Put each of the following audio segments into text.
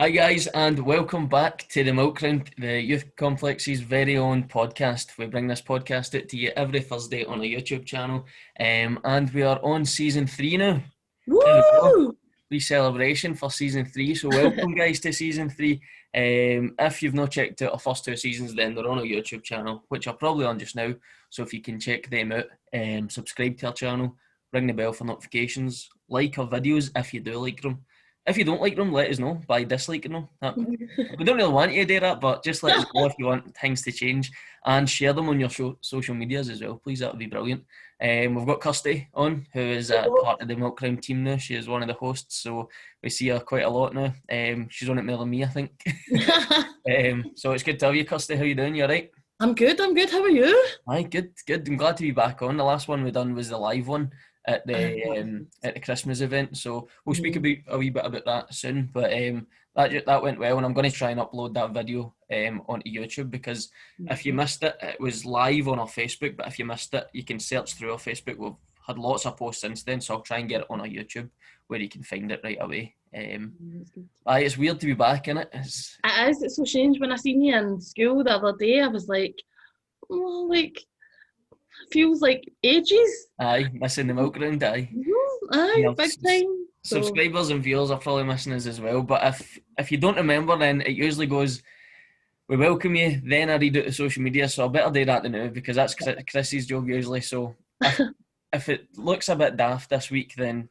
Hi guys, and welcome back to the Milk Round, the Youth Complex's very own podcast. We bring this podcast out to you every Thursday on a YouTube channel, and we are on season 3 now. There we go, Woo! wee celebration for season 3. So welcome guys to season 3. If you've not checked out our first 2 seasons, then they're on our YouTube channel, which are probably on just now. So if you can check them out, subscribe to our channel, ring the bell for notifications, like our videos if you do like them. If you don't like them, let us know by disliking them. We don't really want you to do that, but just let us know if you want things to change and share them on your social medias as well, please. That would be brilliant. We've got Kirsty on, who is part of the Milk Crime team now. She is one of the hosts, so we see her quite a lot now. She's on it more than me, I think. So it's good to have you, Kirsty. How you doing? You all right? I'm good. How are you? Aye, good. I'm glad to be back on. The last one we done was the live one at the Christmas event, so we'll speak a wee bit about that soon. But that went well, and I'm going to try and upload that video onto YouTube, because if you missed it, it was live on our Facebook. But if you missed it, you can search through our Facebook. We've had lots of posts since then, so I'll try and get it on our YouTube where you can find it right away. It's weird to be back in it. It is. It's so strange. When I seen you in school the other day, I was like, oh, feels like ages. Aye, missing the Milk Round. Aye. Aye, big time. Subscribers and viewers are probably missing us as well. But if you don't remember, then it usually goes, we welcome you, then I read out the social media. So I better do that now, because that's Chrissy's job usually. So if it looks a bit daft this week, then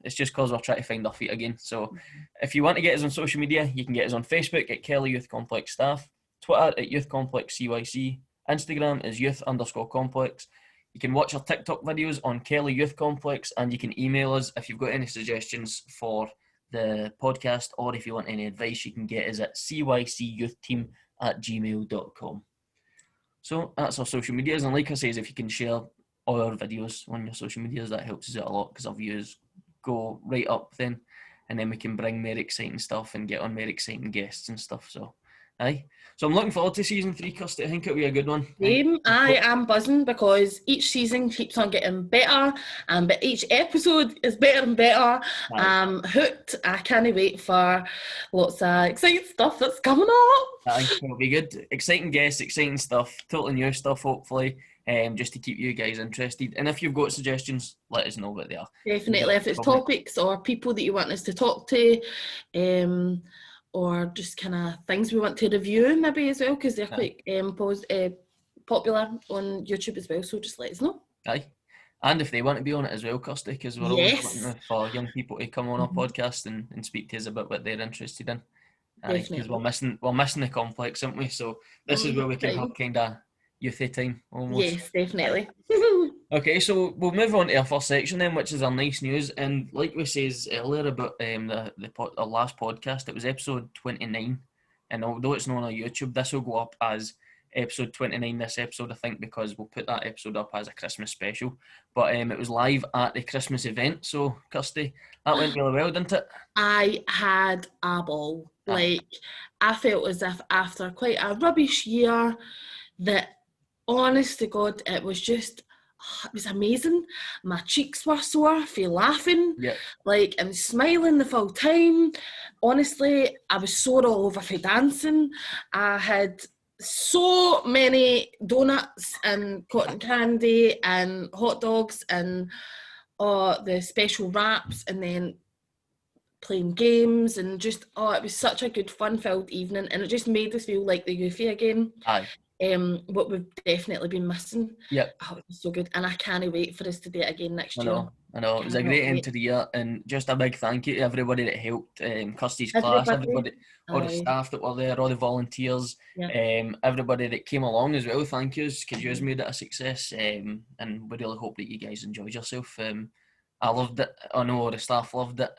it's just because we're trying to find our feet again. So if you want to get us on social media, you can get us on Facebook at Kelly Youth Complex Staff, Twitter at Youth Complex CYC, Instagram is youth_complex. You can watch our TikTok videos on Kelly Youth Complex, and you can email us if you've got any suggestions for the podcast, or if you want any advice, you can get us at cycyouthteam@gmail.com. So that's our social medias, and like I says, if you can share all our videos on your social medias, that helps us out a lot, because our views go right up then, and then we can bring more exciting stuff and get on more exciting guests and stuff. So aye. So I'm looking forward to season 3, Kirsty. I think it'll be a good one. Same. I am buzzing, because each season keeps on getting better, but each episode is better and better. I'm hooked. I can't wait for lots of exciting stuff that's coming up. Aye, it'll be good. Exciting guests, exciting stuff, totally new stuff, hopefully. Just to keep you guys interested. And if you've got suggestions, let us know what they are. Definitely. If it's topics or people that you want us to talk to, or just kind of things we want to review maybe as well, because they're quite popular on YouTube as well, so just let us know. Aye. And if they want to be on it as well, Kirsty, because we're always looking for young people to come on our podcast and speak to us about what they're interested in. Because we're missing the complex, aren't we? So this is where we can have kind of youthy time almost. Yes, definitely. Okay, so we'll move on to our first section then, which is our nice news. And like we says earlier about our last podcast, it was episode 29. And although it's not on our YouTube, this will go up as episode 29 this episode, I think, because we'll put that episode up as a Christmas special. But it was live at the Christmas event. So, Kirsty, that went really well, didn't it? I had a ball. I felt as if after quite a rubbish year that, honest to God, it was amazing. My cheeks were sore for laughing. Yeah. I'm smiling the full time. Honestly, I was sore all over for dancing. I had so many donuts and cotton candy and hot dogs and the special wraps, and then playing games, and just it was such a good fun-filled evening, and it just made us feel like the Eufy again. Aye. What we've definitely been missing. Yep. It was so good, and I can't wait for us to do it again next year. I know. It was a great end to the year, and just a big thank you to everybody that helped. Kirsty's class, everybody, all the staff that were there, all the volunteers, everybody that came along as well. Thank yous, because you made it a success, and we really hope that you guys enjoyed yourself. I loved it. I know the staff loved it,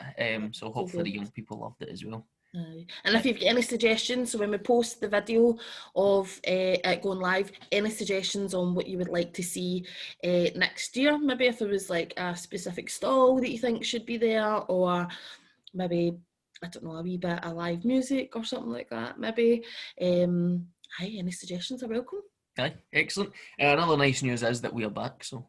so hopefully the young people loved it as well. And if you've got any suggestions, so when we post the video of it going live, any suggestions on what you would like to see next year, maybe if there was like a specific stall that you think should be there, or maybe, I don't know, a wee bit of live music or something like that, maybe. Any suggestions are welcome. Aye, excellent. Another nice news is that we're back, so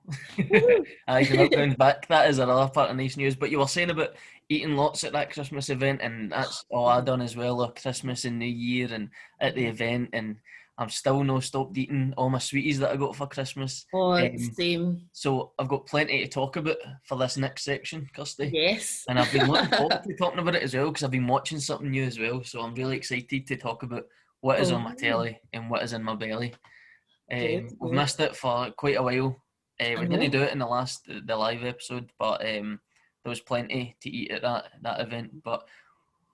Woo. aye, the meltdown's back. That is another part of nice news. But you were saying about eating lots at that Christmas event, and that's all I done as well, or Christmas and New Year and at the event, and I'm still no stopped eating all my sweeties that I got for Christmas. Oh, Um, same. so I've got plenty to talk about for this next section, Kirsty. Yes. And I've been looking forward to talking about it as well because I've been watching something new as well. So I'm really excited to talk about what is on my Oh, telly and what is in my belly. good, We've good. missed it for quite a while. I We didn't know. do it in the live episode, but there was plenty to eat at that event. But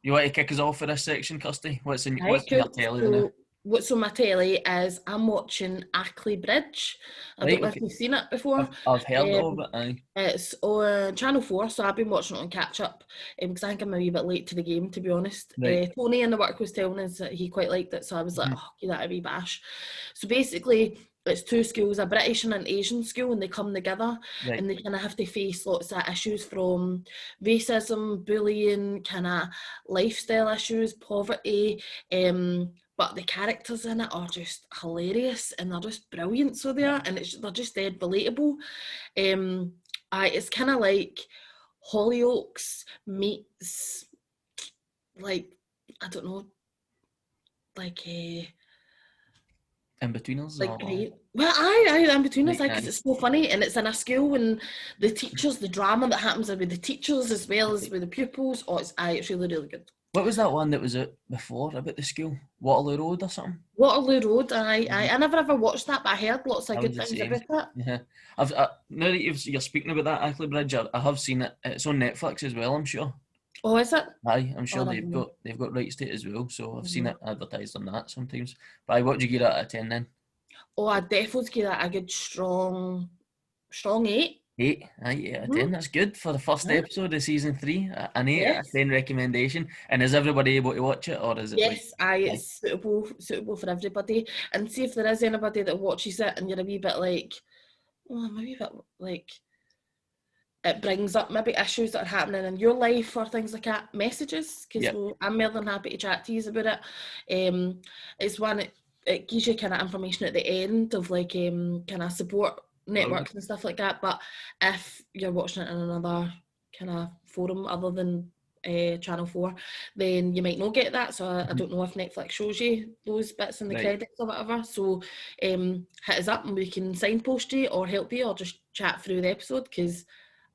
you want to kick us off for this section, Kirsty? Right, What's in your cool. telly now? So, what's on my telly is I'm watching Ackley Bridge. I don't Right, know if okay. you've seen it before. I've heard of Um, it. Aye. it's on Channel 4, so I've been watching it on catch up because I think I'm a wee bit late to the game, to be honest. Right. Tony in the work was telling us that he quite liked it, so I was like, Mhm. oh, give that a wee bash. So basically, it's two schools, a British and an Asian school, and they come together Right. and they kind of have to face lots of issues from racism, bullying, kind of lifestyle issues, poverty. But the characters in it are just hilarious and they're just brilliant, so they are, and they're just dead relatable. Um, it's kind of like Hollyoaks meets like I don't know, like In between us, like or great. Well, I in between us, right, like, because aye. it's so funny and it's in a school and the teachers, the drama that happens with the teachers as well as with the pupils. Oh, it's really really good. What was that one that was out before about the school? Waterloo Road or something? Waterloo Road. Mhm. I never ever watched that, but I heard lots of I was good the things same. about it. Yeah, now that you're speaking about that Ackley Bridge, I have seen it. It's on Netflix as well. I'm sure. Oh, is it? Aye, I'm Oh, sure I never know. they've got rights to it as well. So I've seen Mhm. it advertised on that sometimes. But I what do you give it out of 10 then? Oh, I definitely give that a good strong 8. 8. Aye, 8 out of Mm-hmm. 10. That's good for the first Yeah. episode of season 3. An 8 out of Yes. 10 recommendation. And is everybody able to watch it, or is it like? Yes, Aye, it's suitable for everybody. And see if there is anybody that watches it and you're a wee bit like, oh, I'm a wee bit like it brings up maybe issues that are happening in your life or things like that. Messages, because yep. I'm more than happy to chat to you about it. It's one it gives you kind of information at the end of like kind of support Brilliant. networks and stuff like that. But if you're watching it in another kind of forum other than Channel 4, then you might not get that. So I Mhm. don't know if Netflix shows you those bits in the Right. credits or whatever. So hit us up and we can signpost you or help you or just chat through the episode because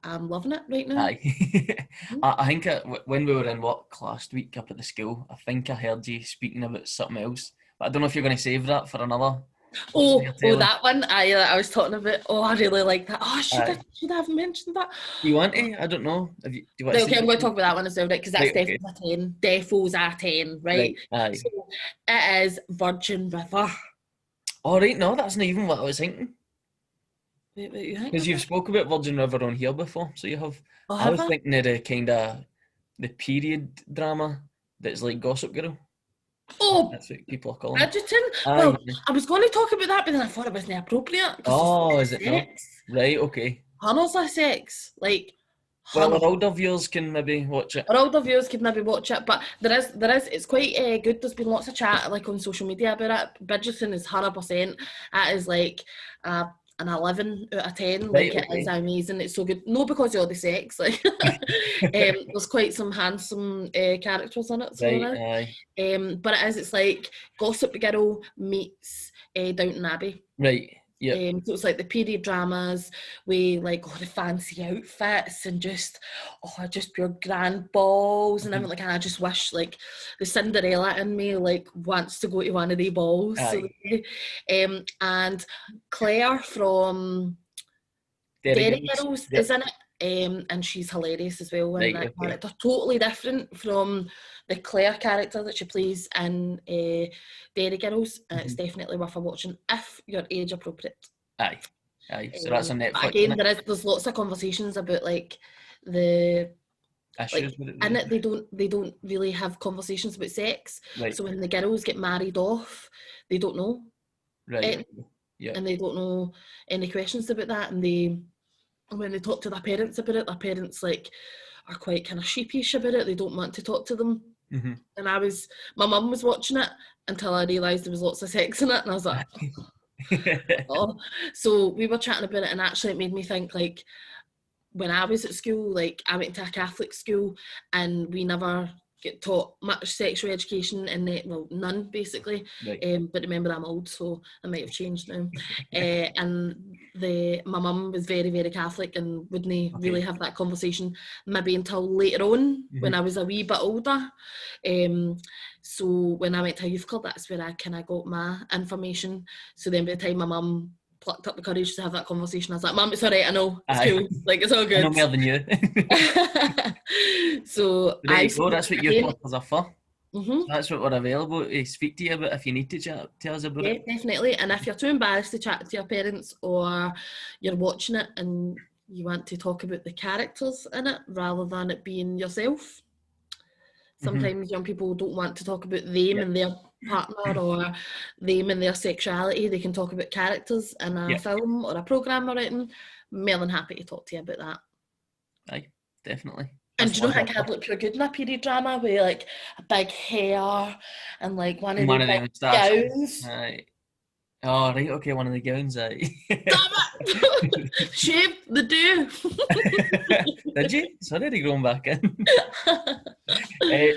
I'm loving it right now. Aye. Mhm. I think when we were in work last week up at the school, I think I heard you speaking about something else. But I don't know if you're going to save that for another. What's on your Oh, telly? that one I was talking about. Oh, I really like that. Oh, Aye. should I have mentioned that? Do you want Oh, to? I don't know. Do you want to right, see okay, I'm going to it? talk about that one as well, right? Because that's Right, okay. definitely a 10. Defo's a 10, right? Right, aye. So it is Virgin River. All right, no, that's not even what I was thinking. Wait, what you think Because of you've it? spoke about Virgin River on here before, so you have. Oh, I have was I? thinking of the kind of the period drama that's like Gossip Girl. Oh, That's what people are calling it. Bridgerton. Aye. Well, I was going to talk about that, but then I thought it wasn't appropriate because there's Oh, is it no? sex. Right, okay. Hunners of sex. Like, Well, hunners. our older viewers can maybe watch it. Or older viewers could maybe watch it, but it's quite good. There's been lots of chat like on social media about it. Bridgerton is 100%. That is like an 11 out of 10. Right, Like it is okay. amazing. It's so good. No, because of all the sex. Like there's quite some handsome characters in it. So Right, there aye. is. But it is. It's like Gossip Girl meets Downton Abbey. Right, yep. So it's like the period dramas with like all the fancy outfits and just pure grand balls and Mhm. everything. Like, and I just wish like the Cinderella in me like wants to go to one of the balls. So, Aye. and Claire from Derry Derry Girls. Girls is Yep. in it. And she's hilarious as well in Right, that okay. character. Totally different from the Claire character that she plays in Derry Girls. It's Mhm. definitely worth a watching if you're age appropriate. Aye. Aye. So that's on But Netflix, again, isn't it? there's lots of conversations about the Issues like with it. in it they don't really have conversations about sex. Right, So when the girls get married off, they don't know right. it Okay. Yeah. and they don't know any questions about that. And when they talk to their parents about it, their parents like are quite kind of sheepish about it. They don't want to talk to them. Mm-hmm. And my mum was watching it until I realised there was lots of sex in it, and I was like, Oh, so we were chatting about it, and actually it made me think, like, when I was at school, like, I went to a Catholic school, and we never get taught much sexual education in it, well, none basically. Right. But remember, I'm old, so I might have changed now. And my mum was very, very Catholic and wouldn't really Okay. have that conversation maybe until later on when Mhm. I was a wee bit older. So when I went to a youth club, that's where I kind of got my information. So then by the time my mum plucked up the courage to have that conversation, I was like, Mum, it's all right, I know, it's Aye. cool, like, it's all I know good. more than you. So There I you go. spoke That's what to your parents. clusters are for. Mm-hmm. That's what we're available to speak to you about if you need to chat to us about Yeah, it. definitely. And if you're too embarrassed to chat to your parents, or you're watching it and you want to talk about the characters in it rather than it being yourself, Mm-hmm. sometimes young people don't want to talk about them Yep. and their partner, or them and their sexuality. They can talk about characters in a Yep. film or a programme or anything. More than happy to talk to you about that. Aye. Definitely. And That's do you know what how we're here I'd for. look pure good in a period drama with, like, a big hair and, like, one of And the one of big them moustaches. gowns? Aye. Oh, right. Okay. One of the gowns. Aye. Damn it! Shaved the do. Did you? Sorry to go back in.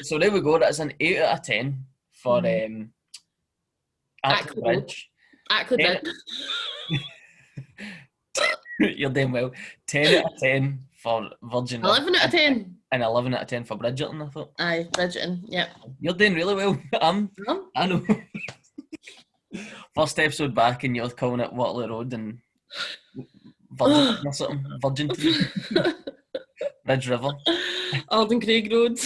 So there we go. That's an 8 out of 10 for Ackley Ackley Road. Bridge. Ackley 10, Bridge. you're doing well. 10 out of 10 for Virgin River. 11 out of 10. And 11 out of 10 for Bridgerton, I thought. Aye, Bridgerton, yep. You're doing really well. No? I know. First episode back and you're calling it Waterloo Road and Virgin or something. Virgin Bridge River. Alden Craig Road.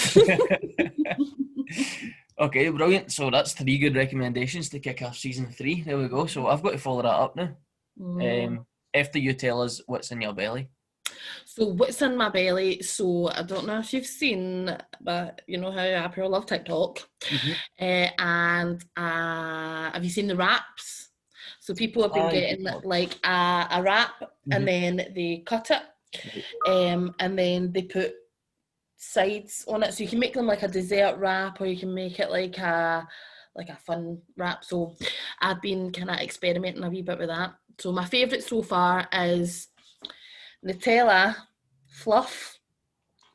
Okay, brilliant. So that's 3 good recommendations to kick off season 3. There we go. So I've got to follow that up now. After you tell us what's in your belly. So what's in my belly? So I don't know if you've seen, but you know how I pure love TikTok. Mm-hmm. And have you seen the wraps? So people have been getting like a wrap, and then they cut it, and then they put sides on it. So you can make them like a dessert wrap, or you can make it like a fun wrap. So I've been kind of experimenting a wee bit with that. So my favourite so far is Nutella fluff,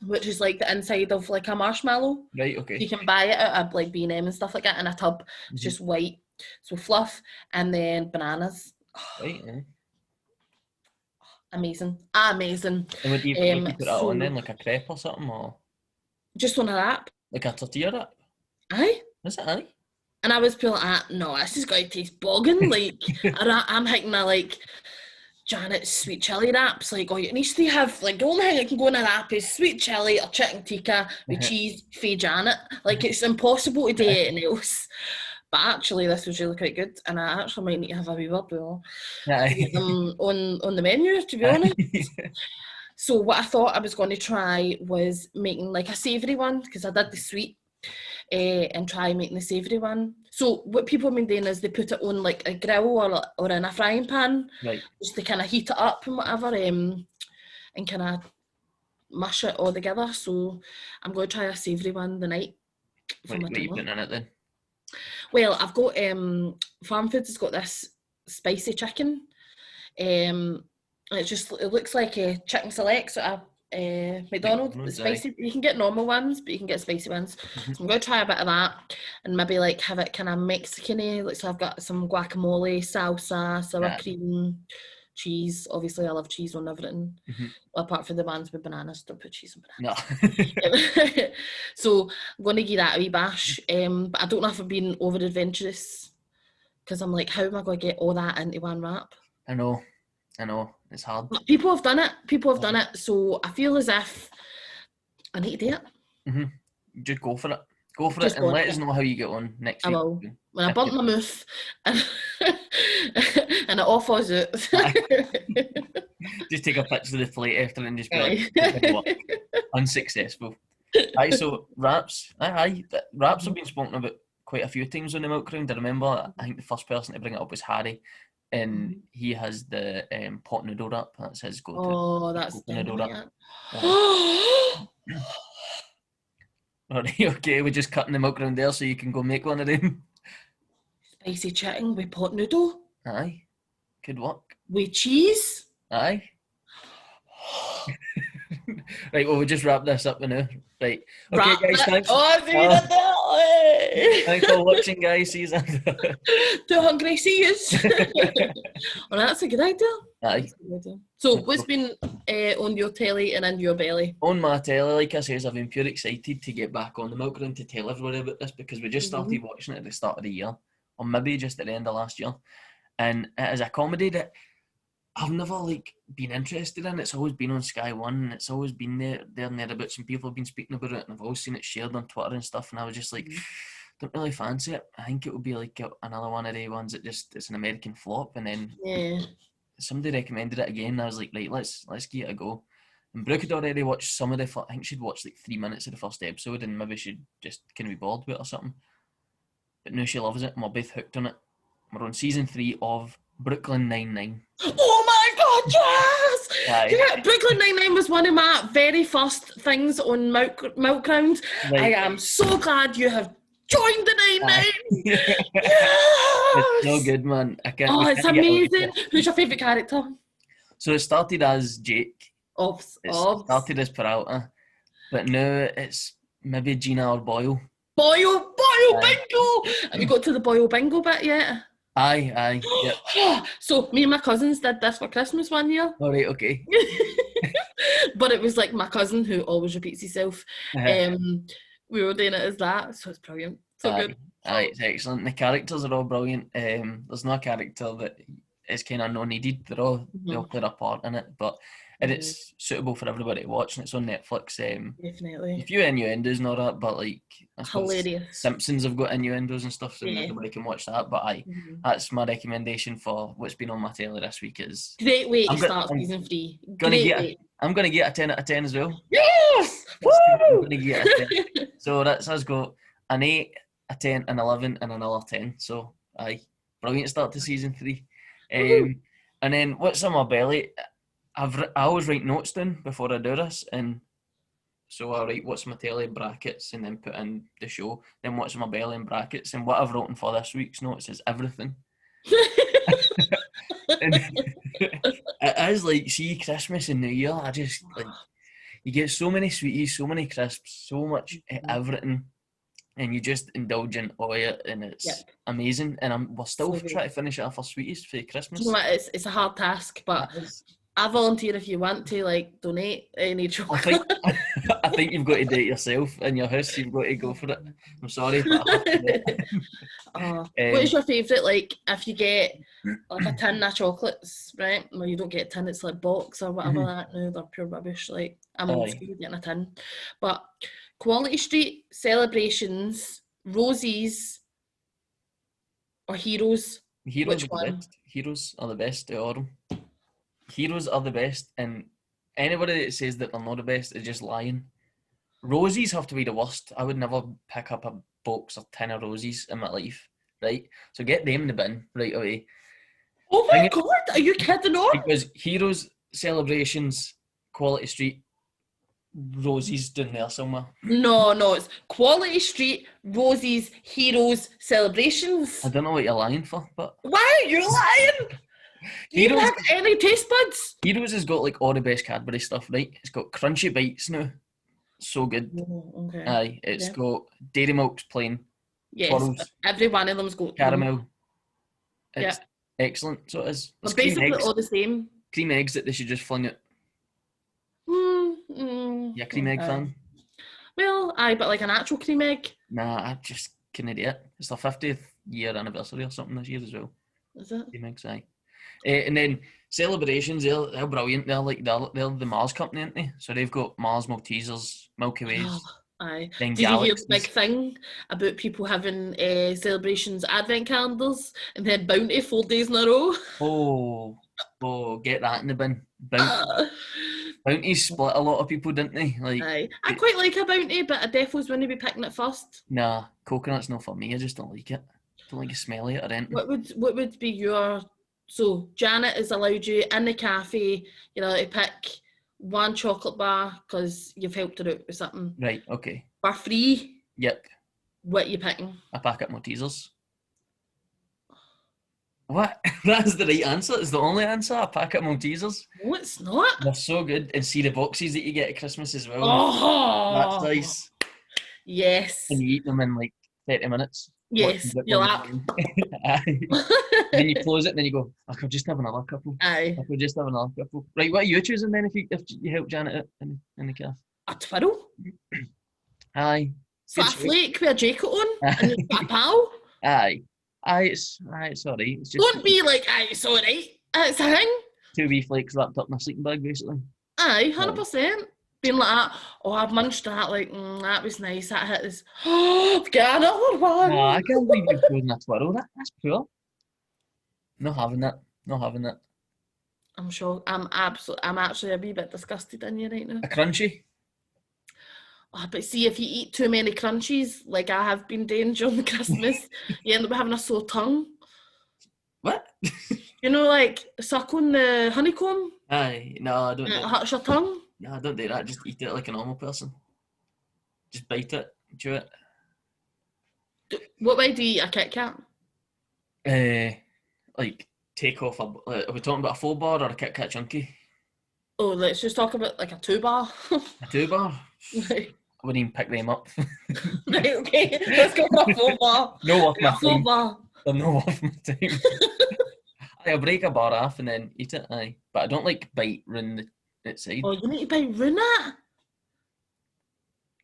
which is like the inside of like a marshmallow. Right, okay. You can buy it at like B&M and stuff like that in a tub. It's just white. So fluff, and then bananas. Right, Amazing. And would you put that on then, like a crepe or something, or just on a wrap? Like a tortilla wrap? Aye. Is it aye? And I was like, no, this is going to taste bogging. Like, I'm hitting my, like, Janet's sweet chili wraps. Like, oh, it needs to have, like, the only thing that can go in a wrap is sweet chili or chicken tikka with cheese, Faye Janet. Like, it's impossible to do anything else. But actually, this was really quite good, and I actually might need to have a wee word with them on the menu, to be honest. So what I thought I was going to try was making like a savoury one, because I did the sweet, and try making the savoury one. So what people have been doing is they put it on like a grill or in a frying pan, right, just to kind of heat it up and whatever, and kind of mush it all together. So I'm going to try a savoury one the night for my dinner. What are you putting in it then? Well, I've got Farm Foods has got this spicy chicken. It looks like a chicken selects at a McDonald's. It's spicy. You can get normal ones, but you can get spicy ones. So I'm going to try a bit of that, and maybe like have it kind of Mexican-y. Like, so I've got some guacamole, salsa, sour cream, cheese. Obviously, I love cheese on everything. Well, apart from the ones with bananas, don't put cheese on bananas. No. So I'm going to give that a wee bash. But I don't know if I'm being over adventurous, because I'm like, how am I going to get all that into one wrap? I know, it's hard. But people have done it, so I feel as if I need to do it. Just go for it, and let us know how you get on next week. I will. When I bump my mouth and it all falls out. Just take a picture of the plate after and just be like, unsuccessful. Aye, so wraps. Wraps have been spoken about quite a few times on the Milk Round. I remember, I think the first person to bring it up was Harry, and he has the pot noodle wrap. That's his go-to. Oh, that's noodle wrap. Alright, okay, we're just cutting the Milk Round there so you can go make one of them. Spicy chicken with pot noodle? Aye. Could work. With cheese. Aye. Right, well, we'll just wrap this up now. Right. Okay, guys, thanks. Oh, see you Thanks for watching, guys. See you later. Too hungry, see you. Well, that's a good idea. Aye. So, what's been on your telly and in your belly? On my telly, like I says, I've been pure excited to get back on the milk run to tell everybody about this because we just started watching it at the start of the year, or maybe just at the end of last year. And it is a comedy that I've never been interested in. It's always been on Sky One, and it's always been there and thereabouts, and people have been speaking about it, and I've always seen it shared on Twitter and stuff. And I was just don't really fancy it. I think it would be another one of the ones that it's an American flop, and then somebody recommended it again. And I was like, right, let's give it a go. And Brooke had already watched some of I think she'd watched 3 minutes of the first episode, and maybe she'd just kind of be bored with it or something. But now she loves it, and we're both hooked on it. We're on season 3 of Brooklyn Nine-Nine. Oh my God, yes! Aye. Yeah, Brooklyn Nine-Nine was one of my very first things on Milk Ground. Right. I am so glad you have joined the Nine-Nine. Yes! It's so good, man. It's amazing. Who's your favourite character? So it started as Jake. It started as Peralta. But now it's maybe Gina or Boyle. Boyle Bingo! Have you got to the Boyle Bingo bit yet? Aye, yep. So me and my cousins did this for Christmas one year. All right, okay. But it was my cousin who always repeats himself. We were doing it as that, so it's brilliant. So good. Aye, it's excellent. The characters are all brilliant. There's no character that is kind of not needed. They all play a part in it, but it's suitable for everybody to watch, and it's on Netflix. Definitely. A few innuendos and all that, but hilarious. Simpsons have got innuendos and stuff, so everybody can watch that. But that's my recommendation for what's been on my telly this week. Is great way to start season 3. I'm gonna get a 10 out of 10 as well. Yes! Woo! I'm gonna get a 10. So that's us got an 8, a 10, an 11, and another 10. So brilliant start to season 3. And then what's on my belly? I always write notes down before I do this, and so I write what's my telly in brackets and then put in the show, then what's my belly in brackets, and what I've written for this week's notes is everything. And it is see, Christmas and New Year, I just you get so many sweeties, so many crisps, so much everything, and you just indulge in all it, and it's amazing. And we're still trying to finish it off for sweeties for Christmas. You know what, it's a hard task, but I volunteer if you want to donate any chocolate. I think you've got to do it yourself in your house. You've got to go for it. I'm sorry, but I have to do it. What is your favourite? If you get a tin of chocolates, right? Well, you don't get a tin; it's box or whatever. That no, they're pure rubbish. I'm old school getting a tin, but Quality Street, Celebrations, Rosie's, or Heroes. Which one? Heroes are the best out of them. Heroes are the best, and anybody that says that they're not the best is just lying. Rosies have to be the worst. I would never pick up a box or tin of Rosies in my life, right? So get them in the bin right away. Oh my God, are you kidding on? Because Heroes, Celebrations, Quality Street, Rosies down there somewhere. No, it's Quality Street, Rosies, Heroes, Celebrations. I don't know what you're lying for, but... Why are you lying? You don't have any taste buds? Heroes has got all the best Cadbury stuff, right? It's got Crunchy Bites now. So good. Oh, okay. Aye, it's got Dairy Milk's plain. Yes, Twirls, every one of them's got caramel. It's excellent. So it is. It's basically all the same. Cream eggs that they should just fling it. You a cream egg fan? Well, but an actual cream egg? Nah, I just couldn't do it. It's their 50th year anniversary or something this year as well. Is it? Cream eggs, aye. And then Celebrations, they're brilliant. They're the Mars company, aren't they? So they've got Mars, Maltesers, Milky Ways. Aye. Then Did you hear the big thing about people having Celebrations advent calendars and then Bounty 4 days in a row? Oh, get that in the bin. Bounty split a lot of people, didn't they? Aye. I quite like a Bounty, but a defos wouldn't be picking it first. Nah, coconut's not for me. I just don't like it. Don't like the smell of it or anything. What would be your... So Janet has allowed you in the cafe, to pick one chocolate bar because you've helped her out with something. Right, okay. For free. Yep. What are you picking? A packet of Maltesers. What? That is the right answer. It's the only answer. A packet of Maltesers. No, it's not. They're so good. And see the boxes that you get at Christmas as well. That's Oh, nice. And yes. you eat them in like 30 minutes. Watching Yes, you're football like, online. Aye. Then you close it and then you go, I could just have another couple. aye, I could just have another couple. Right, what are you choosing then if you help Janet out in the calf? a twirl. Aye. It's Good like a shout. flake with a jacket on, and you've got a pal. Aye. It's alright. It's just Don't be like, aye, it's all right. It's a thing. 2 wee flakes wrapped up in a sleeping bag, basically. Aye, 100%. Being like that, oh, I've munched that, like, that was nice, that hit this. Oh, I've got another one. No, I can't believe you've chosen a twirl. That's poor. Not having that. Not having that. I'm sure, I'm actually a wee bit disgusted in you right now. A crunchy? Oh, but see, if you eat too many crunchies, like I have been doing during Christmas, you end up having a sore tongue. What? You know, like suckling the honeycomb, Aye. No, I don't and do it that. hurts your tongue. No, I don't do that. Just eat it like a normal person. Just bite it, chew it. What way do you eat a Kit Kat? Like take off are we talking about a full bar or a Kit Kat chunky? Oh, let's just talk about like a 2-bar. A 2-bar? Right, I wouldn't even pick them up. okay, let's go for a 4-bar. No worth my A 4 time. bar. They're no worth my time. I'll break a bar off and then eat it, aye. But I don't like bite round the outside. Oh, you need to bite round it.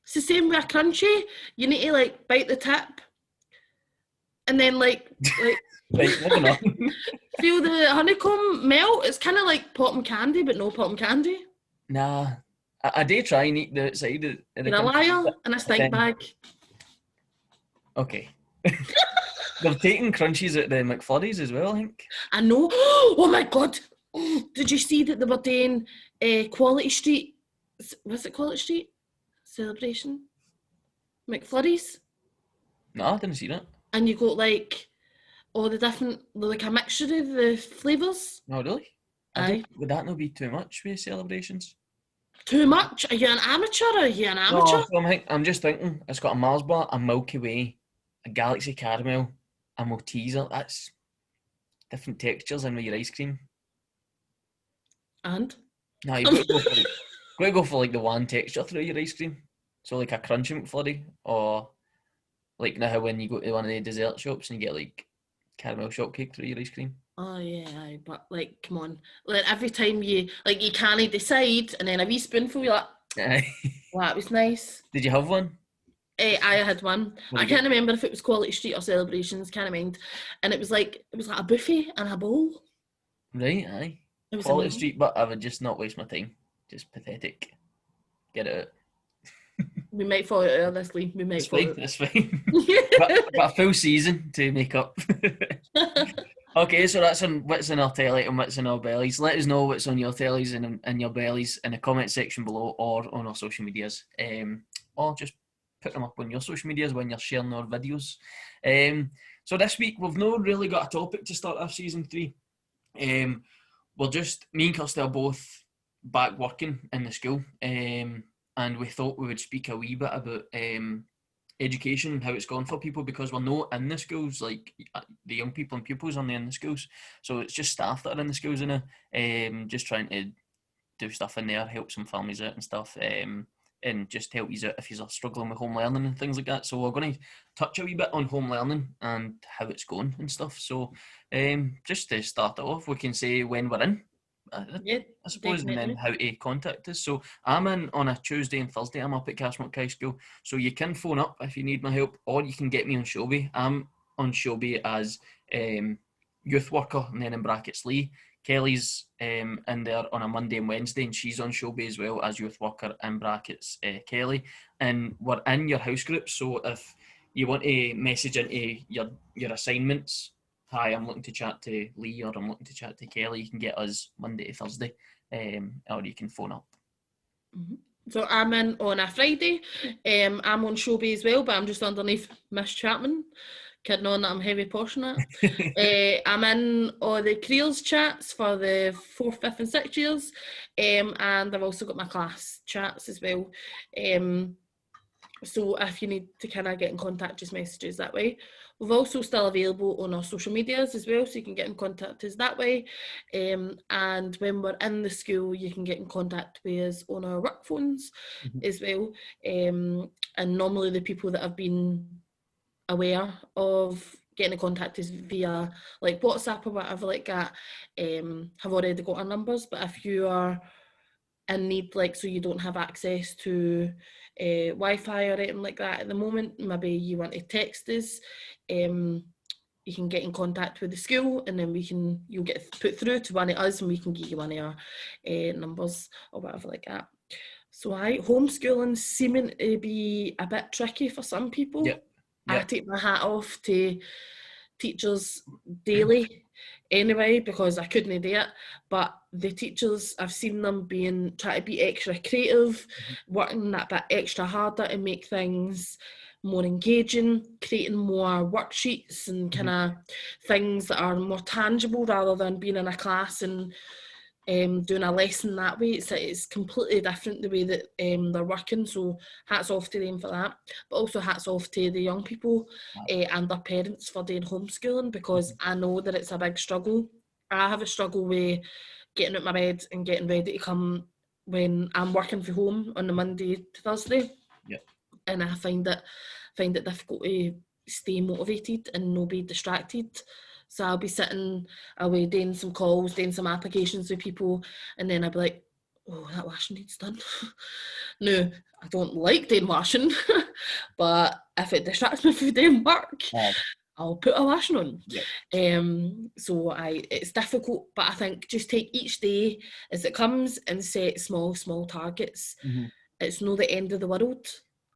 It's the same with a crunchy. You need to like bite the tip, and then like Right, moving on. feel the honeycomb melt. It's kind of like popping candy, but no popping candy. Nah. I do try and eat the outside of the You're a liar and a stink then- bag. Okay. They're taking crunchies at the McFlurries as well, I think. I know. Oh my god! Did you see that they were doing Quality Street? Was it Quality Street celebration? McFlurries, No, I didn't see that. and you got like all the different, like a mixture of the flavours. No, really? Aye. Would that not be too much with celebrations? Too much? Are you an amateur? Are you an amateur? No, so I'm just thinking, it's got a Mars bar, a Milky Way, a Galaxy Caramel, a Malteser. That's different textures in with your ice cream. And No, you've got to go for like the one texture through your ice cream. So like a crunchy McFlurry, or like now when you go to one of the dessert shops and you get like caramel shortcake through your ice cream. oh yeah, aye, but like, come on, like every time you can't decide, and then a wee spoonful, you're like, Aye. well, that was nice. Did you have one? I had one. What I did you can't remember if it was Quality Street or Celebrations, can't mind. And it was like a buffet and a bowl. Right, aye. It was Quality amazing. Street, but I would just not waste my time. Just pathetic. Get it out. We might fall out of this league. We might It's fall fine, out. it's fine. but a full season to make up. Okay, so that's on what's in our telly and what's in our bellies. Let us know what's on your tellies and your bellies in the comment section below or on our social medias. Or just put them up on your social medias when you're sharing our videos. So this week we've not really got a topic to start our season 3. We're just, me and Kirsty are both back working in the school, and we thought we would speak a wee bit about education and how it's gone for people, because we're not in the schools, like the young people and pupils aren't in the schools, so it's just staff that are in the schools now, just trying to do stuff in there, help some families out and stuff, and just help you out if you're struggling with home learning and things like that. So we're going to touch a wee bit on home learning and how it's going and stuff. So just to start it off, we can say when we're in, Yeah, I suppose, and then definitely. how to contact us. So I'm in on a Tuesday and Thursday. I'm up at Cashmont High School, so you can phone up if you need my help, or you can get me on Shelby. I'm on Shelby as youth worker, and then in brackets Lee. Kelly's in there on a Monday and Wednesday, and she's on Shelby as well as youth worker in brackets Kelly. And we're in your house group, so if you want to message into your assignments, hi, I'm looking to chat to Lee, or I'm looking to chat to Kelly, you can get us Monday to Thursday, or you can phone up. Mm-hmm. So I'm in on a Friday. I'm on Shelby as well, but I'm just underneath Miss Chapman. Kidding on that I'm heavy portion it. I'm in all the careers chats for the 4th, 5th and 6th years. And I've also got my class chats as well. So if you need to kind of get in contact, just message us that way. We're also still available on our social medias as well, so you can get in contact with us that way. And when we're in the school, you can get in contact with us on our work phones as well. And normally the people that have been aware of getting in contact is via like WhatsApp or whatever like that, have already got our numbers. But if you are in need, like, so you don't have access to Wi-Fi or anything like that at the moment, maybe you want to text us, you can get in contact with the school, and then you'll get put through to one of us, and we can get you one of our numbers or whatever like that. So homeschooling seeming to be a bit tricky for some people. Yep. I take my hat off to teachers daily anyway, because I couldn't do it. But the teachers, I've seen them try to be extra creative, working that bit extra harder to make things more engaging, creating more worksheets and kind of things that are more tangible rather than being in a class and doing a lesson that way. It's completely different the way that they're working, so hats off to them for that. But also hats off to the young people and their parents for doing homeschooling, because I know that it's a big struggle. I have a struggle with getting out of my bed and getting ready to come when I'm working from home on the Monday to Thursday. And I find it difficult to stay motivated and not be distracted. So I'll be sitting away doing some calls, doing some applications with people, and then I'll be like, oh, that washing needs done. No, I don't like doing washing, but if it distracts me from doing work, I'll put a washing on. So it's difficult, but I think just take each day as it comes and set small targets. It's not the end of the world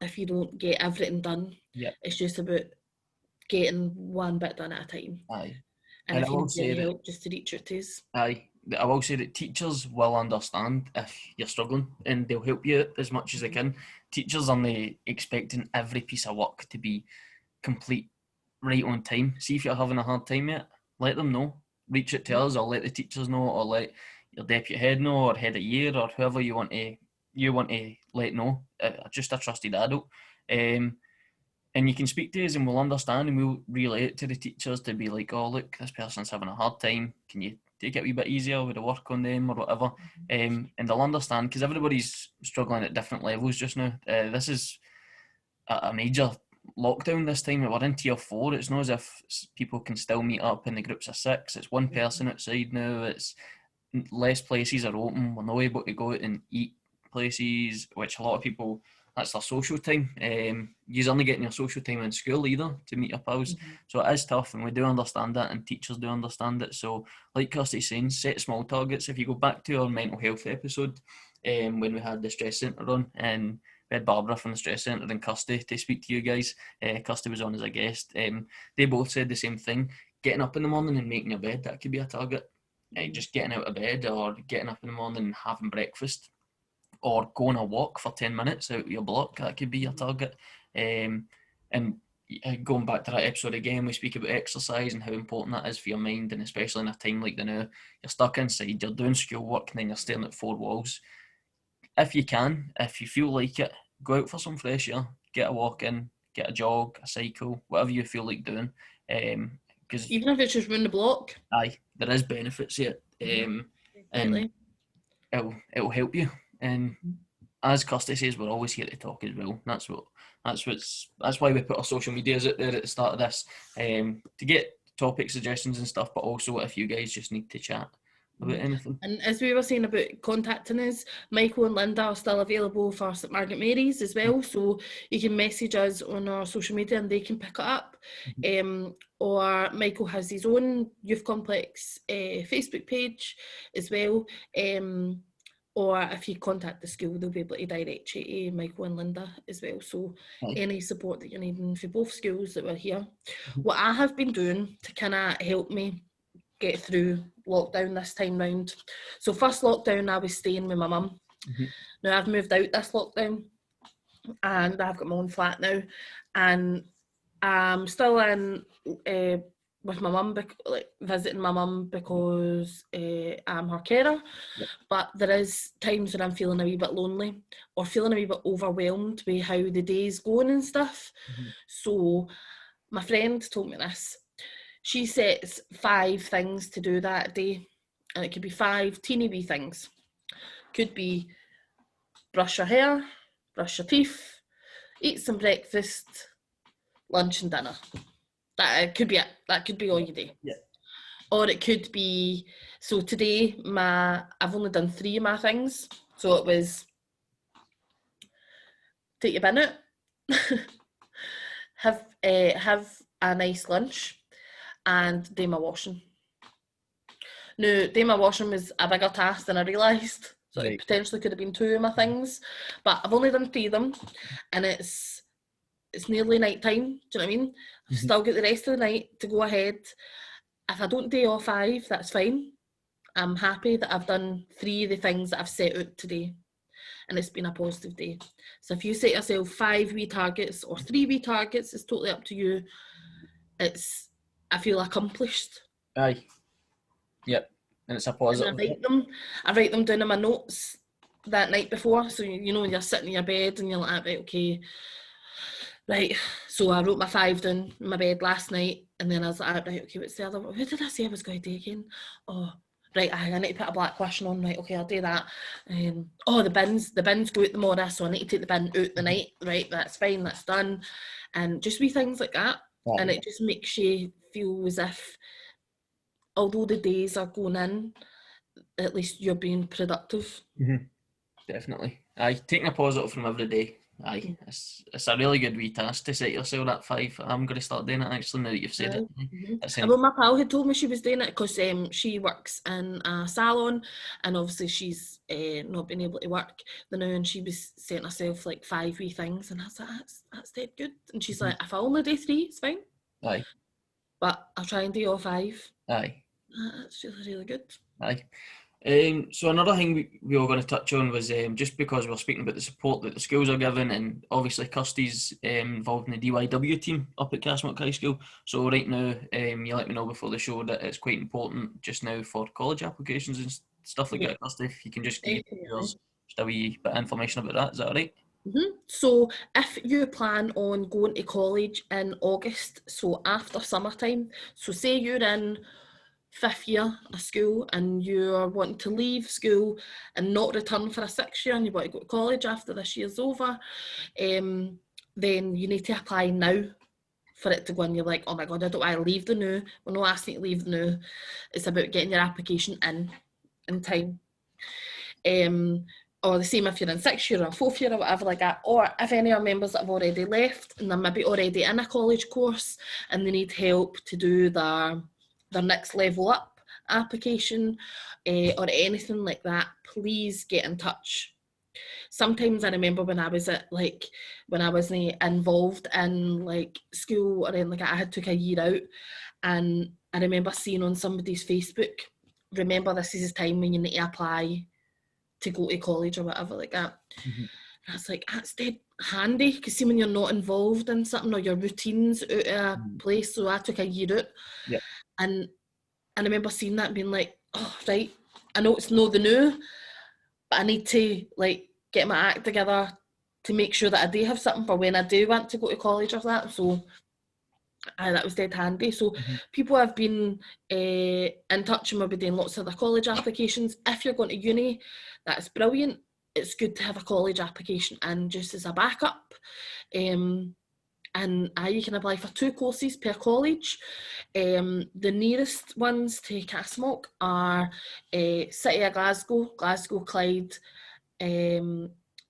if you don't get everything done. It's just about getting one bit done at a time. And if you need any help, just to reach out to us. I will say that teachers will understand if you're struggling, and they'll help you as much as they can. Teachers are not expecting every piece of work to be complete right on time. See if you're having a hard time yet, let them know. Reach out to us, or let the teachers know, or let your deputy head know, or head of year, or whoever you want to let know. Just a trusted adult. And you can speak to us and we'll understand, and we'll relay it to the teachers to be like, oh, look, this person's having a hard time. Can you take it a wee bit easier with the work on them or whatever? And they'll understand, because everybody's struggling at different levels just now. This is a major lockdown this time. We're in tier 4. It's not as if people can still meet up in the groups of 6. It's one person outside now. It's less places are open. We're not able to go out and eat places, which a lot of people, that's their social time. You're only getting your social time in school either to meet your pals. So it is tough, and we do understand that, and teachers do understand it. So like Kirsty's saying, set small targets. If you go back to our mental health episode, when we had the stress centre on, and we had Barbara from the stress centre and Kirsty to speak to you guys. Kirsty was on as a guest. They both said the same thing. Getting up in the morning and making your bed, that could be a target. Just getting out of bed, or getting up in the morning and having breakfast, or going a walk for 10 minutes out of your block, that could be your target. And going back to that episode again, we speak about exercise and how important that is for your mind, and especially in a time like the now, you're stuck inside, you're doing schoolwork, and then you're staring at 4 walls. If you can, if you feel like it, go out for some fresh air, get a walk in, get a jog, a cycle, whatever you feel like doing. Because even if it's just round the block, there is benefits here, and it'll help you. And as Kirsty says, we're always here to talk as well. That's why we put our social medias out there at the start of this, to get topic suggestions and stuff, but also if you guys just need to chat about anything. And as we were saying about contacting us, Michael and Linda are still available for St Margaret Mary's as well, so you can message us on our social media and they can pick it up. Or Michael has his own Youth Complex Facebook page as well. Or if you contact the school, they'll be able to direct you to Michael and Linda as well. So any support that you're needing for both schools that we're here. What I have been doing to kind of help me get through lockdown this time round. So first lockdown, I was staying with my mum. Now I've moved out this lockdown and I've got my own flat now. And I'm still in with my mum, like visiting my mum because I'm her carer. Yep. But there is times when I'm feeling a wee bit lonely or feeling a wee bit overwhelmed with how the day's going and stuff. Mhm. So my friend told me this. She sets 5 things to do that day, and it could be 5 teeny wee things. Could be brush your hair, brush your teeth, eat some breakfast, lunch and dinner. That could be it. That could be all you do. Yeah. Or it could be, so today I've only done 3 of my things. So it was take your bin out, have a nice lunch, and do my washing. Now, doing my washing was a bigger task than I realised. So Right. it potentially could have been 2 of my things. But I've only done 3 of them, and it's nearly night time. Do you know what I mean? I've still got the rest of the night to go ahead. If I don't do all 5, that's fine. I'm happy that I've done 3 of the things that I've set out today, and it's been a positive day. So if you set yourself 5 wee targets or 3 wee targets, it's totally up to you. I feel accomplished. Aye. Yep. And it's a positive. And I write them down in my notes that night before. So you know when you're sitting in your bed and you're like, right, okay. Right, so I wrote my 5 down in my bed last night, and then I was like, right, okay, what's the other one? Who did I say I was going to do again? Oh, right, I need to put a black question on. Right, okay, I'll do that. The bins go out tomorrow, so I need to take the bin out the night. Right, that's fine, that's done. And just wee things like that. Right. And it just makes you feel as if, although the days are going in, at least you're being productive. Definitely. Aye, taking a positive from every day. Aye, it's a really good wee task to set yourself that 5. I'm going to start doing it actually now that you've said it. Well, my pal had told me she was doing it because she works in a salon, and obviously she's not been able to work the now, and she was setting herself like 5 wee things, and I was like, that's dead good. And she's like, if I only do 3, it's fine. Aye. But I'll try and do all 5. Aye. That's really, really good. Aye. So another thing we were going to touch on was just because we're speaking about the support that the schools are giving, and obviously Kirsty's involved in the DYW team up at Castlemock High School. So right now, you let me know before the show that it's quite important just now for college applications and stuff like that. Kirsty, if you can just give us just a wee bit of information about that, is that all right? So if you plan on going to college in August, so after summertime, so say you're in 5th year of school and you're wanting to leave school and not return for a 6th year and you want to go to college after this year's over, then you need to apply now for it to go, and you're like, oh my god, I don't want to leave the new. We're not asking you to leave the new. It's about getting your application in time. Or the same if you're in 6th year or 4th year or whatever like that, or if any of our members that have already left and they're maybe already in a college course and they need help to do their next level up application or anything like that, please get in touch. Sometimes I remember when I was involved in like school or anything like that, I had took a year out, and I remember seeing on somebody's Facebook, remember this is the time when you need to apply to go to college or whatever like that. And I was like, that's dead handy, because see when you're not involved in something or your routine's out of a place. So I took a year out. Yeah. And I remember seeing that and being like, oh, right, I know it's not the new, but I need to like get my act together to make sure that I do have something for when I do want to go to college or that. So that was dead handy. So people have been in touch and we'll be doing lots of the college applications. If you're going to uni, that's brilliant. It's good to have a college application and just as a backup. And you can apply for 2 courses per college. The nearest ones to Castlemock are City of Glasgow, Glasgow Clyde,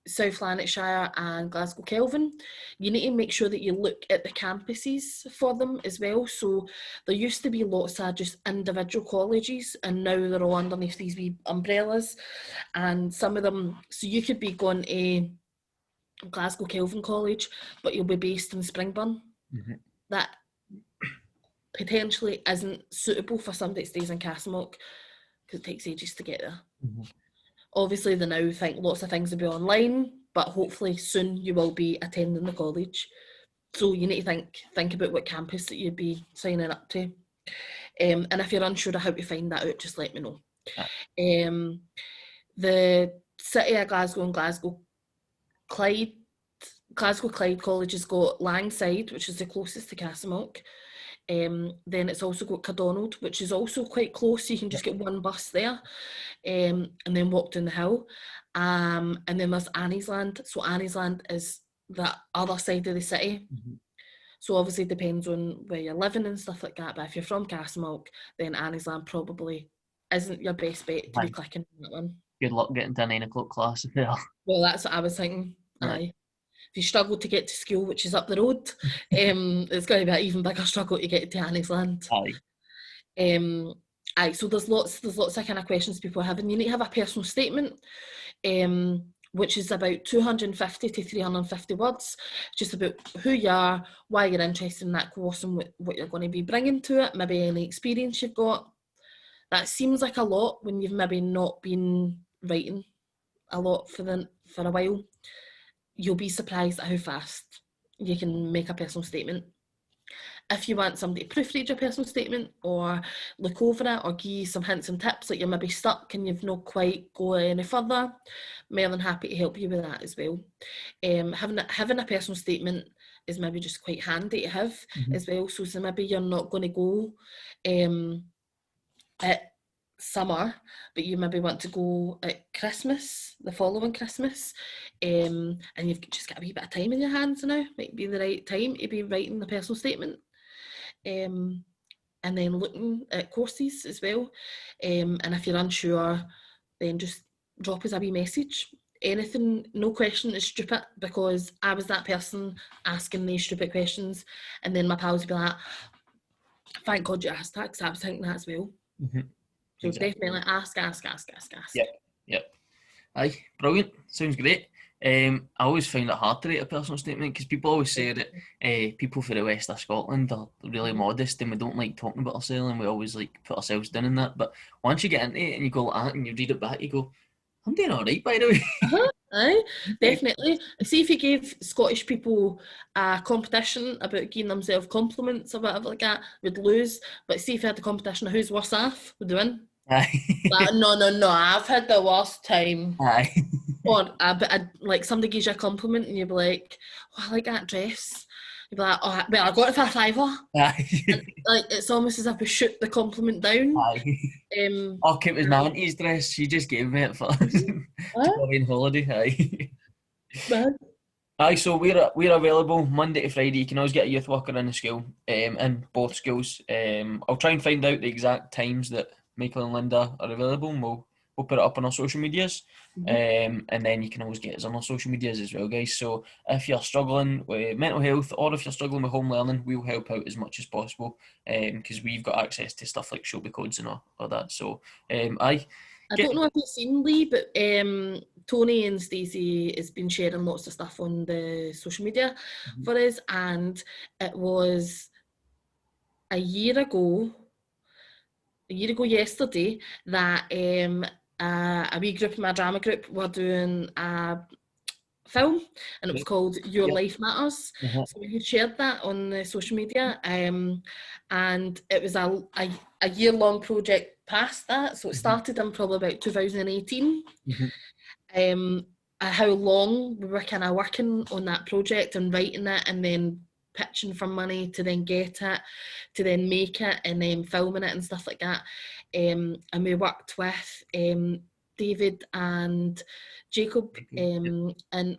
South Lanarkshire and Glasgow Kelvin. You need to make sure that you look at the campuses for them as well. So there used to be lots of just individual colleges, and now they're all underneath these wee umbrellas. And some of them, so you could be going to Glasgow Kelvin College, but you'll be based in Springburn. That potentially isn't suitable for somebody that stays in Castlemock because it takes ages to get there. Obviously, they now think lots of things will be online, but hopefully soon you will be attending the college. So you need to think about what campus that you'd be signing up to. And if you're unsure of how to find that out, just let me know. Aye. The City of Glasgow and Glasgow Clyde College has got Langside, which is the closest to Castlemilk. Then it's also got Cardonald, which is also quite close, so you can just get one bus there, and then walk down the hill. And then there's Anniesland. So Anniesland is the other side of the city. So obviously it depends on where you're living and stuff like that. But if you're from Castlemilk, then Anniesland probably isn't your best bet to be clicking on that one. Good luck getting to a 9 o'clock class if they are. Well, that's what I was thinking. Aye. If you struggle to get to school, which is up the road, it's going to be an even bigger struggle to get to Anniesland. Aye. So there's lots of kind of questions people are having. You need to have a personal statement, which is about 250 to 350 words, just about who you are, why you're interested in that course, and what you're going to be bringing to it, maybe any experience you've got. That seems like a lot when you've maybe not been writing a lot for a while. You'll be surprised at how fast you can make a personal statement. If you want somebody to proofread your personal statement or look over it or give you some hints and tips, like you're maybe stuck and you've not quite go any further, more than happy to help you with that as well. Having a personal statement is maybe just quite handy to have as well. So maybe you're not going to go at summer, but you maybe want to go at Christmas, the following Christmas, and you've just got a wee bit of time in your hands now. Might be the right time to be writing the personal statement, and then looking at courses as well. And if you're unsure, then just drop us a wee message. Anything, no question is stupid, because I was that person asking these stupid questions, and then my pals would be like, thank God you asked that, because I was thinking that as well. So definitely ask. Yep. Aye, brilliant. Sounds great. I always find it hard to write a personal statement, because people always say that people from the west of Scotland are really modest and we don't like talking about ourselves, and we always like put ourselves down in that. But once you get into it and you go like that and you read it back, you go, I'm doing all right, by the way. Aye, definitely. See, if you gave Scottish people a competition about giving themselves compliments or whatever like that, we'd lose. But see, if you had the competition of who's worse off, we'd win. Aye. Like, no, I've had the worst time. Aye. Or like somebody gives you a compliment and you'd be like, oh, I like that dress. You'd be like, oh, well, I got it for a fiver. Aye. And, like, it's almost as if we shoot the compliment down. Aye. It was my auntie's dress. She just gave me it for to go away on holiday. Aye. Aye, so we're available Monday to Friday. You can always get a youth worker in the school, in both schools. I'll try and find out the exact times that Michael and Linda are available, and we'll put it up on our social medias. And then you can always get us on our social medias as well, guys. So if you're struggling with mental health, or if you're struggling with home learning, we'll help out as much as possible, because we've got access to stuff like Shelby codes and all that. So I don't know if you've seen, Lee, but Tony and Stacey has been sharing lots of stuff on the social media for us, and it was a year ago yesterday that a wee group in my drama group were doing a film, and it was called Your Life Matters. So we shared that on the social media, and it was a year-long project past that. So it started in probably about 2018. How long we were kind of working on that project and writing it, and then pitching for money to then get it, to then make it, and then filming it and stuff like that. And we worked with David and Jacob, and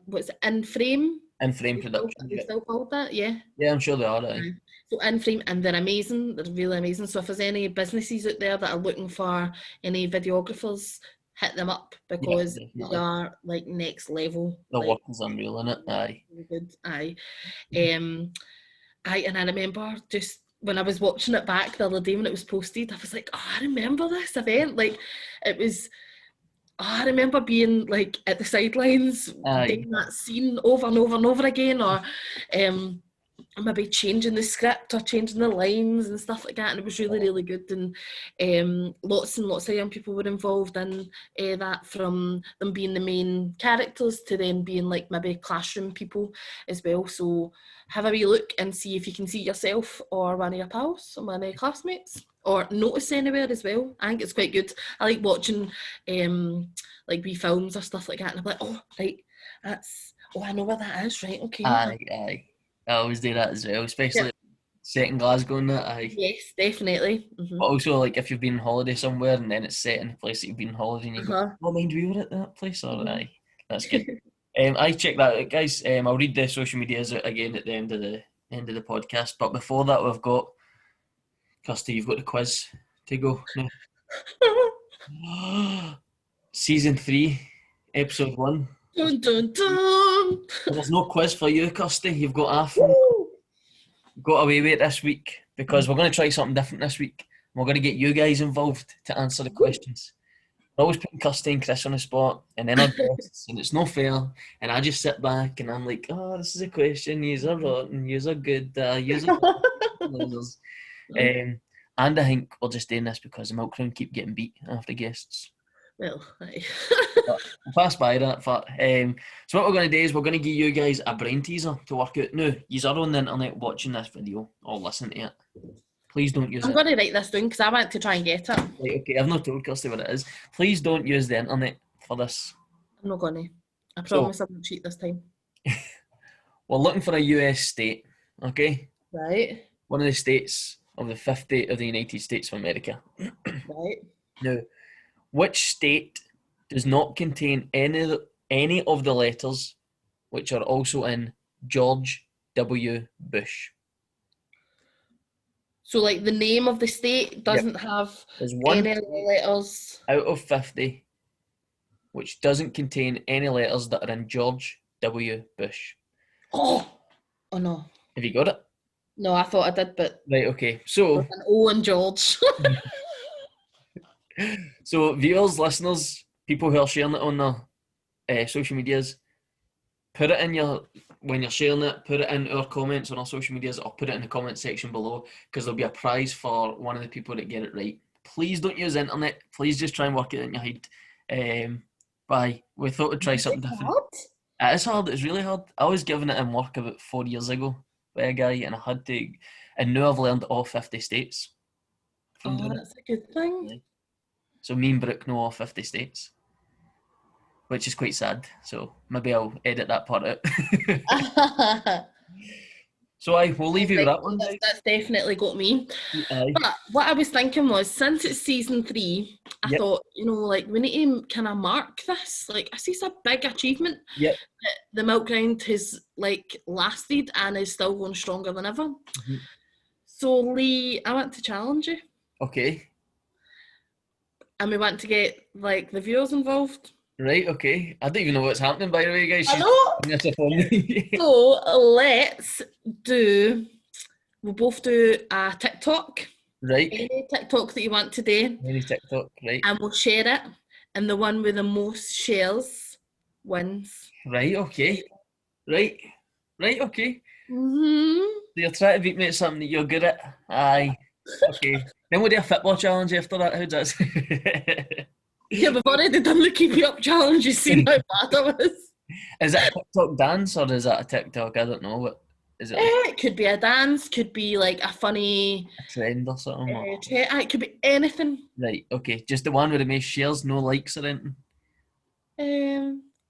what's it, In Frame? In Frame Production. Are they still called that? Yeah. Yeah, I'm sure they are. Right? So In Frame, and they're amazing. They're really amazing. So if there's any businesses out there that are looking for any videographers, hit them up, because they are like next level. The work is unreal in it. Aye. Good. Aye. And I remember just when I was watching it back the other day when it was posted, I was like, oh, I remember this event. Like, it was, I remember being like at the sidelines doing that scene over and over and over again, or maybe changing the script or changing the lines and stuff like that, and it was really, really good. And lots and lots of young people were involved in that, from them being the main characters to then being like maybe classroom people as well. So have a wee look and see if you can see yourself or one of your pals or one of your classmates, or notice anywhere as well. I think it's quite good. I like watching like wee films or stuff like that, and I'm like, oh right, I know where that is, right? Okay. Aye. I always do that as well, especially set in Glasgow and that. Aye. Yes, definitely. But also, like, if you've been on holiday somewhere and then it's set in the place that you've been on holiday and you go, oh, mind we were at that place? Or, aye, that's good. I check that out, guys. I'll read the social medias out again at the end of the podcast. But before that, we've got Kirsty. You've got the quiz to go now. Season 3, episode 1. Dun, dun, dun. There's no quiz for you, Kirsty. You've got got away with it this week because we're going to try something different this week. We're going to get you guys involved to answer the questions. We're always putting Kirsty and Chris on the spot, and then our guests, and it's no fair. And I just sit back and I'm like, oh, this is a question. Yous are rotten. Yous are good. Yous are losers. And I think we're just doing this because the Milk Crown keep getting beat after guests. Well, aye. We'll pass by that. So what we're going to do is we're going to give you guys a brain teaser to work out. Now, you are on the internet watching this video or listening to it. Please don't use it. I'm going to write this down because I want to try and get it. Right, okay, I've not told Kirsty what it is. Please don't use the internet for this. I'm not going to. I promise I won't cheat this time. We're looking for a US state, okay? Right. One of the states of the 50 of the United States of America. Right. Now, which state does not contain any of the letters which are also in George W. Bush? So, like, the name of the state doesn't have any of the letters out of 50 which doesn't contain any letters that are in George W. Bush. Oh no. Have you got it? No, I thought I did, but... Right, okay. So... an O in George. So, viewers, listeners, people who are sharing it on their social medias, put it in when you're sharing it, put it in our comments on our social medias, or put it in the comment section below, because there'll be a prize for one of the people that get it right. Please don't use internet. Please just try and work it in your head. We thought we'd try something different. Hard? It is hard. It's really hard. I was given it in work about 4 years ago by a guy, and I had to, and now I've learned all 50 states. That's a good thing. So me and Brooke know all 50 states, which is quite sad. So maybe I'll edit that part out. So we'll leave you with that one. That's definitely got me. Aye. But what I was thinking was, since it's season 3, I thought, like, we need to kind of mark this. Like, I see it's a big achievement. Yep. That the Milk Round has, like, lasted and is still going stronger than ever. Mm-hmm. So, Lee, I want to challenge you. Okay. And we want to get, like, the viewers involved. Right, okay. I don't even know what's happening, by the way, guys. I know. So let's we'll both do a TikTok. Right. Any TikTok that you want today. Any TikTok, right. And we'll share it. And the one with the most shares wins. Right, okay. Right, okay. Mm-hmm. So you're trying to beat me at something that you're good at? Aye. Okay. Then we'll do a football challenge after that. How's that? Yeah, we've already done the keep you up challenge. You've seen how bad I was. Is it a TikTok dance or is that a TikTok? I don't know. What is it? It could be a dance, could be like a funny... a trend or something? It could be anything. Right, okay. Just the one with the most shares, no likes or anything?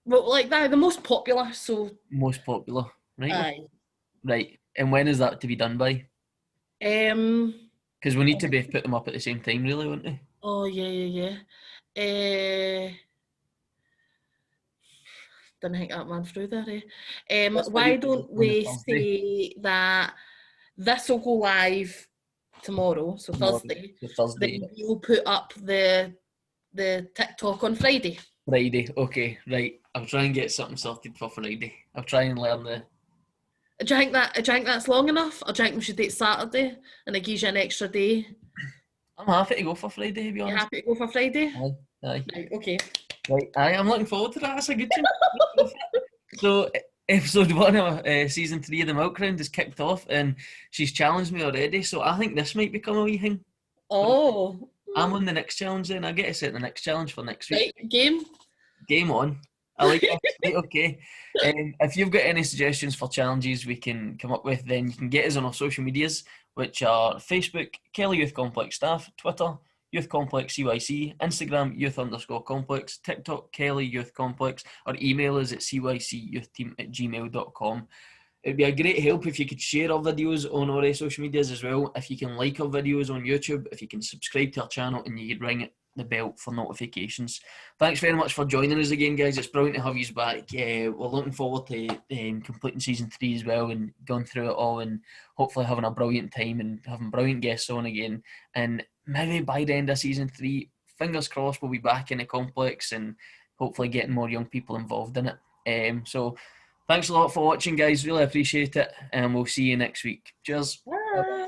Well, like that, the most popular, so... Most popular, right? Aye. Right, and when is that to be done by? Because we need to both put them up at the same time, really, wouldn't we? Oh, yeah. Didn't think that man through there. Why don't we say that this will go live tomorrow, so Thursday. Then you'll put up the TikTok on Friday. Friday, okay, right. I'll try and get something sorted for Friday. I'll try and learn the... Do you think that's long enough? Or do you think we should do it Saturday and it gives you an extra day? I'm happy to go for Friday, to be honest. You're happy to go for Friday? Aye. Right, okay. Right, I'm looking forward to that. That's a good thing. So, episode 1 of season 3 of the Milk Round is kicked off, and she's challenged me already. So I think this might become a wee thing. Oh. I'm on the next challenge then. I get to set the next challenge for next week. Right, game. Game on. I like that. Right, okay. If you've got any suggestions for challenges we can come up with, then you can get us on our social medias, which are Facebook, Kelly Youth Complex Staff, Twitter, Youth Complex CYC, Instagram, Youth_Complex, TikTok, Kelly Youth Complex, or email us at cycyouth@gmail.com. It'd be a great help if you could share our videos on our social medias as well. If you can like our videos on YouTube, if you can subscribe to our channel, and you could ring the bell for notifications. Thanks very much for joining us again, guys. It's brilliant to have you back. We're looking forward to completing season 3 as well, and going through it all, and hopefully having a brilliant time and having brilliant guests on again. And maybe by the end of season 3, fingers crossed, we'll be back in the complex and hopefully getting more young people involved in it. So thanks a lot for watching, guys. Really appreciate it, and we'll see you next week. Cheers. Bye.